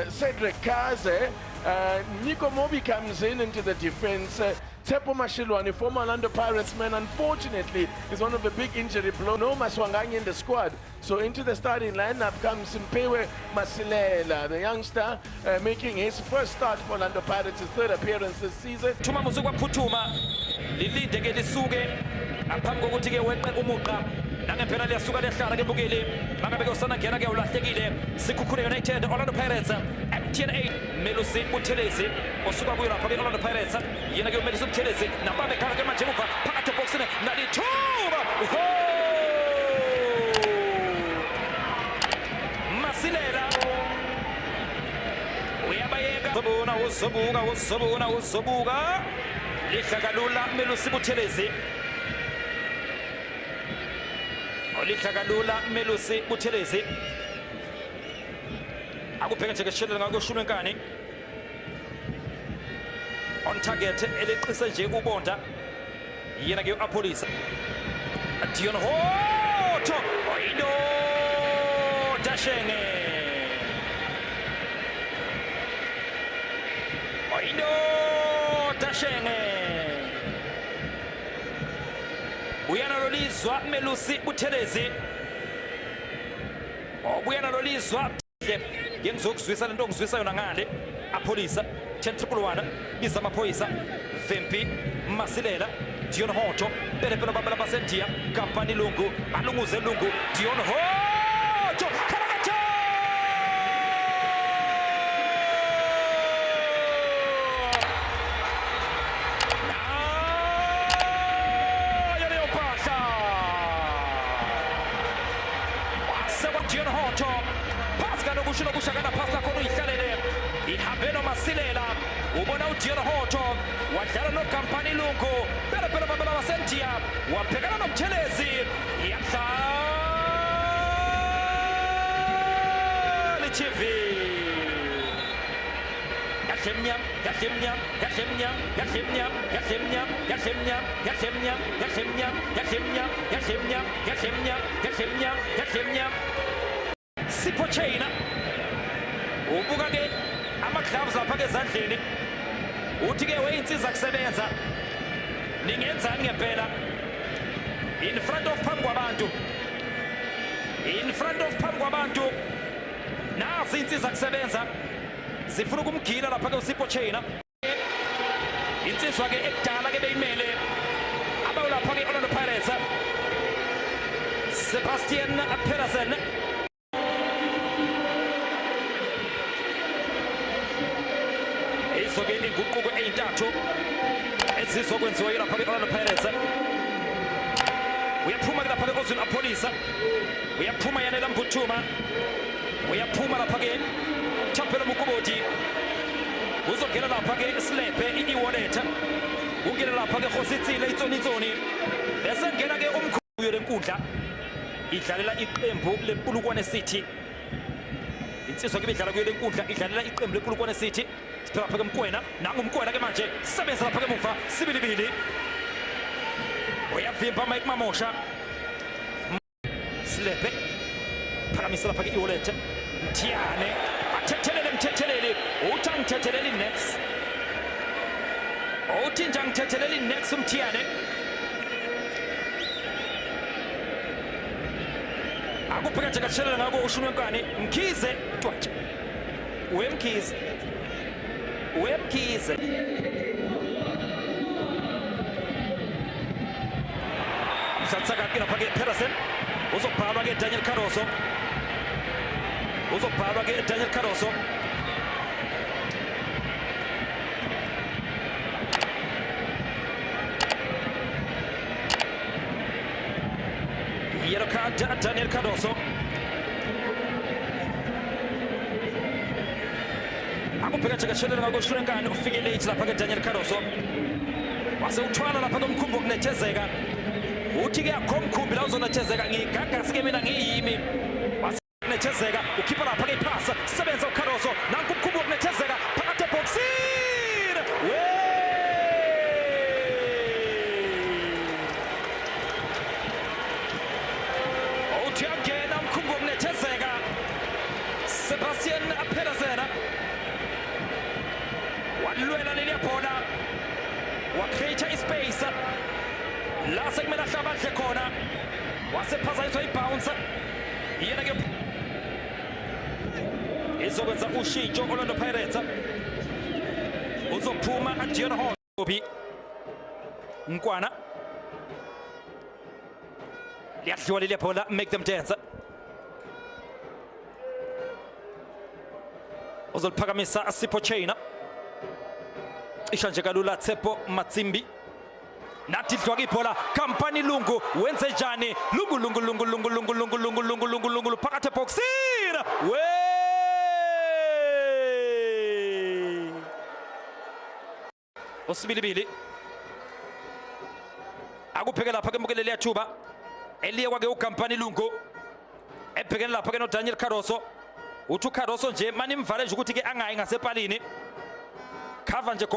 Cedric Kaze. Nico Mobi comes into the defense. Tsepo Mashilwani, former Orlando Pirates man, unfortunately, is one of the big injury blows. No Maswanganyi in the squad. So into the starting lineup comes Mpewe Masilela, the youngster making his first start for Orlando Pirates, his third appearance this season. Tuma Musugwa Putuma, Lilinde ke lisuke, aphambi kokuthi ke weqe umuqa. Nangempela liyasuka lehlala ke Bukile. Mangabe ke usana ngena ke ulahlekile. Sikhukhule United, Orlando Pirates, MTN8, Melusi Buthelezi, osuka kuyo lapha ke Orlando Pirates. Yena ke uMelusi Buthelezi, nabambe khala ke manje muva phakathi boxini nalithuba. Masilela. Uyabayeka. Uzobuka. Lihlakalula Melusi Buthelezi. Lihlakalula Melusi Buthelezi. Akubheka nje keshelela ngakushulwe nkani. On target eleqisa nje ubonda. Yena ke uApolisa. Dion Hoto. Oyindo Dashenge. Oyindo Dashenge. Uyana lolizwa Melusi Buthelezi. Uyana lolizwa ngengizokuzwisa lento ngizwisa yona ngale. Apolisa 10-1 biza amaphoyisa Vempi Masilela Dion Hoto pelepelo babala basentia Kampani Lungu alunguze Lungu Dion Hoto Karakacha Dion Hoto Pascal Ogushino Bushagana Pasta Kono Ihalele Ihabeno Masilela ubona uDion Hoto wadlala no Kampani Lungu pelepelo babala basentia waphekana noMthelezi yahlala TV Sipho Chaina ubuka ke ama-gloves lapha ke ezandleni uthi ke weyinsiza kusebenza ningenzani ngempela in front of phambi kwabantu nazi insiza kusebenza zifuna ukumgila lapha ke uSipho Chaina insizwa ke ekudala ke beyimele abawu lapha ke Orlando Pirates Sebastian Pedersen izogeni inguquko eyintathu ezizokwenziwa lapha ke Orlando Pirates uyaphuma ke lapha ke Ozil Apolisa uyaphuma Yanela Mbuthuma uyaphuma lapha ke Thapelo Mukuboti uzongena lapha ke Slepe iWallet ungena lapha ke Khositsile Itsonitsoni bese ngena ke umkhulu lenkundla idlalela iqembu lePulukwane City insizwa ke bedlala kuyo lenkundla idlalela iqembu lePulukwane City siphela lapha ke Mkwena nangu Mkwena ke manje sebenza lapha ke muva sibilibili uyavimba Mike Mamosha Slepe phakamisa lapha ke iWallet Mthiane Mthetheleli uthi ngithetheleli next uthi nje ngithetheleli next Mthiane akubheka nje kashelela ngako ushunwe nkani Mkhize Twatsha Mkhize Mshatsaka lapha ke Pedersen uzobhalwa ke Daniel Caroso yellow card Daniel Cardoso akubheka nje kashelela ngakoshule nkani ufike late lapha ke Daniel Cardoso wase uthwala lapha komkhumbi kunethezeka uthi ke yakho umkhumbi la uzonethezeka ngigagasi ke mina ngiyimi wase kunethezeka ukhipha lapha ke iphasa sebenza uCardoso nanku umkhumbi kunethezeka phakathi eboxini uthi angena umkhumbi kunethezeka Sebastian Pedersen walwela leliya bhola wacreate ispace la sekumele ahlabadle khona wasephazanyiswa ibounce yena ke izokwenza ushintsho Orlando Pirates uzophuma Dion Hobi Nkwana liyadliwa leliya bhola make them dance uzoliphakamisa Sipho Chaina isha nje kalula Tshepo Matsimbi nathi dlwa ibhola Kampani Lungu wenze njani lungu phakathi eboxini we osibilibili akupheke lapha ke mukele leya thuba eliye kwake uKampani Lungu ebhekene lapha ke no Daniel Caroso uthi uCaroso nje mani mvale nje ukuthi ke angayi ngasepalini cover nje